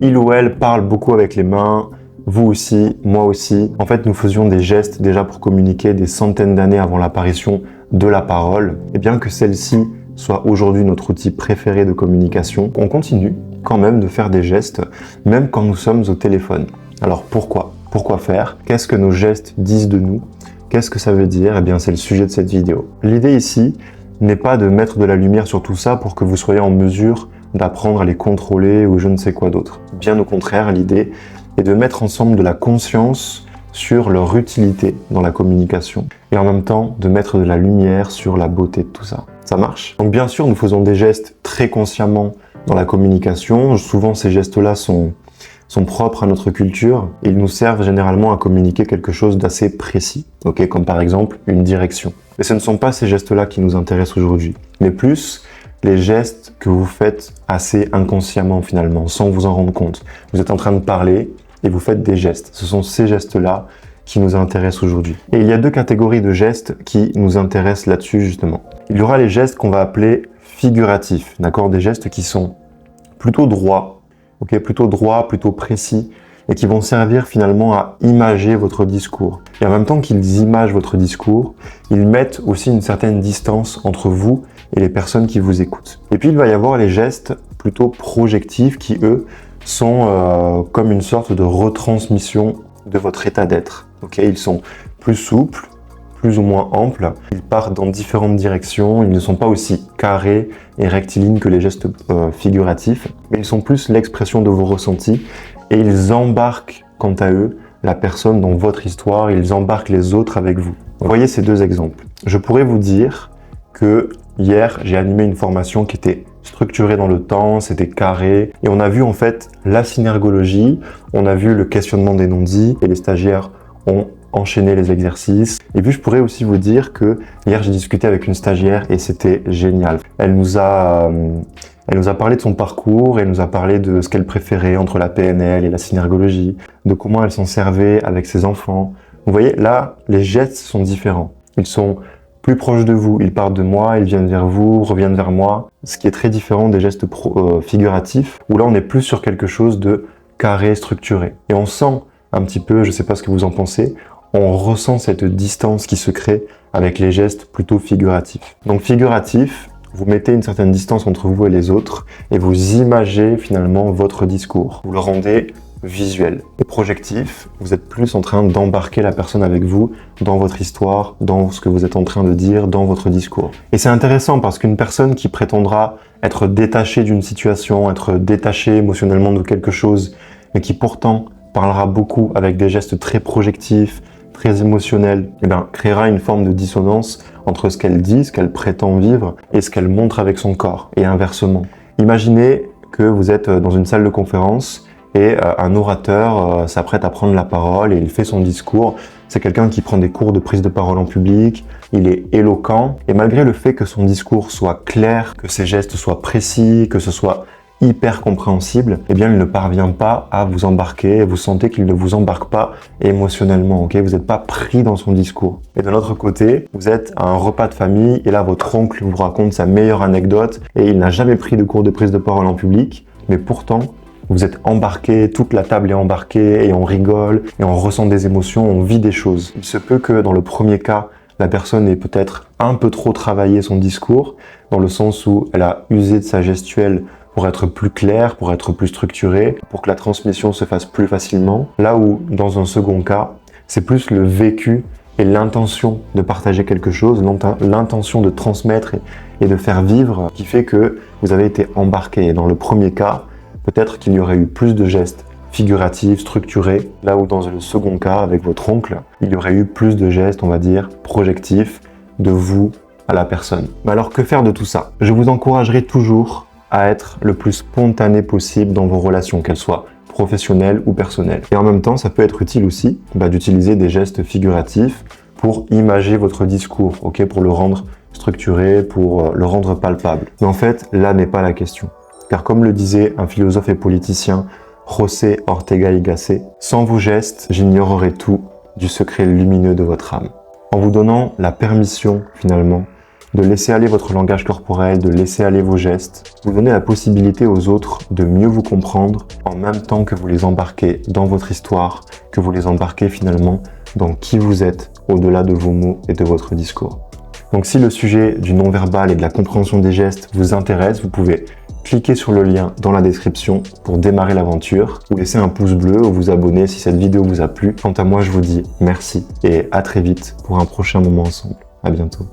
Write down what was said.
Il ou elle parle beaucoup avec les mains, vous aussi, moi aussi. En fait, nous faisions des gestes déjà pour communiquer des centaines d'années avant l'apparition de la parole. Et bien que celle-ci soit aujourd'hui notre outil préféré de communication, on continue quand même de faire des gestes, même quand nous sommes au téléphone. Alors pourquoi ? Pourquoi faire ? Qu'est-ce que nos gestes disent de nous ? Qu'est-ce que ça veut dire ? Eh bien, c'est le sujet de cette vidéo. L'idée ici n'est pas de mettre de la lumière sur tout ça pour que vous soyez en mesure d'apprendre à les contrôler ou je ne sais quoi d'autre. Bien au contraire, l'idée est de mettre ensemble de la conscience sur leur utilité dans la communication et en même temps de mettre de la lumière sur la beauté de tout ça. Ça marche ? Donc bien sûr, nous faisons des gestes très consciemment dans la communication. Souvent, ces gestes-là sont propres à notre culture et ils nous servent généralement à communiquer quelque chose d'assez précis, comme par exemple une direction. Mais ce ne sont pas ces gestes-là qui nous intéressent aujourd'hui, mais plus les gestes que vous faites assez inconsciemment finalement, sans vous en rendre compte. Vous êtes en train de parler et vous faites des gestes. Ce sont ces gestes-là qui nous intéressent aujourd'hui. Et il y a deux catégories de gestes qui nous intéressent là-dessus justement. Il y aura les gestes qu'on va appeler figuratifs, d'accord ? Des gestes qui sont plutôt droits, plutôt précis, et qui vont servir finalement à imager votre discours. Et en même temps qu'ils imagent votre discours, ils mettent aussi une certaine distance entre vous et les personnes qui vous écoutent. Et puis il va y avoir les gestes plutôt projectifs qui, eux, sont comme une sorte de retransmission de votre état d'être. Ils sont plus souples, plus ou moins amples, ils partent dans différentes directions, ils ne sont pas aussi carrés et rectilignes que les gestes figuratifs, mais ils sont plus l'expression de vos ressentis et ils embarquent, quant à eux, la personne dans votre histoire, ils embarquent les autres avec vous. Voyez ces deux exemples. Je pourrais vous dire que hier, j'ai animé une formation qui était structurée dans le temps, c'était carré, et on a vu en fait la synergologie, on a vu le questionnement des non-dits, et les stagiaires ont enchaîné les exercices. Et puis je pourrais aussi vous dire que hier j'ai discuté avec une stagiaire et c'était génial. Elle nous a parlé de son parcours, elle nous a parlé de ce qu'elle préférait entre la PNL et la synergologie, de comment elle s'en servait avec ses enfants. Vous voyez, là, les gestes sont différents. Ils sont plus proches de vous, ils partent de moi, ils viennent vers vous, reviennent vers moi, ce qui est très différent des gestes figuratifs, où là on est plus sur quelque chose de carré, structuré. Et on sent un petit peu, je ne sais pas ce que vous en pensez, on ressent cette distance qui se crée avec les gestes plutôt figuratifs. Donc figuratif, vous mettez une certaine distance entre vous et les autres et vous imagez finalement votre discours. Vous le rendez visuel. Et projectif, vous êtes plus en train d'embarquer la personne avec vous dans votre histoire, dans ce que vous êtes en train de dire, dans votre discours. Et c'est intéressant parce qu'une personne qui prétendra être détachée d'une situation, être détachée émotionnellement de quelque chose, mais qui pourtant parlera beaucoup avec des gestes très projectifs, très émotionnels, créera une forme de dissonance entre ce qu'elle dit, ce qu'elle prétend vivre et ce qu'elle montre avec son corps, et inversement. Imaginez que vous êtes dans une salle de conférence et un orateur s'apprête à prendre la parole et il fait son discours. C'est quelqu'un qui prend des cours de prise de parole en public, il est éloquent, et malgré le fait que son discours soit clair, que ses gestes soient précis, que ce soit hyper compréhensible, il ne parvient pas à vous embarquer, vous sentez qu'il ne vous embarque pas émotionnellement, vous n'êtes pas pris dans son discours. Et de l'autre côté, vous êtes à un repas de famille et là votre oncle vous raconte sa meilleure anecdote et il n'a jamais pris de cours de prise de parole en public, mais pourtant vous êtes embarqué, toute la table est embarquée et on rigole et on ressent des émotions, on vit des choses. Il se peut que dans le premier cas, la personne ait peut-être un peu trop travaillé son discours, dans le sens où elle a usé de sa gestuelle pour être plus clair, pour être plus structuré, pour que la transmission se fasse plus facilement. Là où, dans un second cas, c'est plus le vécu et l'intention de partager quelque chose, l'intention de transmettre et de faire vivre qui fait que vous avez été embarqué. Et dans le premier cas, peut-être qu'il y aurait eu plus de gestes figuratifs, structurés, là où dans le second cas, avec votre oncle, il y aurait eu plus de gestes, on va dire, projectifs, de vous à la personne. Mais alors, que faire de tout ça ? Je vous encouragerai toujours à être le plus spontané possible dans vos relations, qu'elles soient professionnelles ou personnelles. Et en même temps, ça peut être utile aussi d'utiliser des gestes figuratifs pour imager votre discours, pour le rendre structuré, pour le rendre palpable. Mais en fait, là n'est pas la question. Car comme le disait un philosophe et politicien, José Ortega y Gasset, sans vos gestes, j'ignorerai tout du secret lumineux de votre âme. En vous donnant la permission, finalement, de laisser aller votre langage corporel, de laisser aller vos gestes. Vous donnez la possibilité aux autres de mieux vous comprendre en même temps que vous les embarquez dans votre histoire, que vous les embarquez finalement dans qui vous êtes au-delà de vos mots et de votre discours. Donc si le sujet du non-verbal et de la compréhension des gestes vous intéresse, vous pouvez cliquer sur le lien dans la description pour démarrer l'aventure, ou laisser un pouce bleu ou vous abonner si cette vidéo vous a plu. Quant à moi, je vous dis merci et à très vite pour un prochain moment ensemble. À bientôt.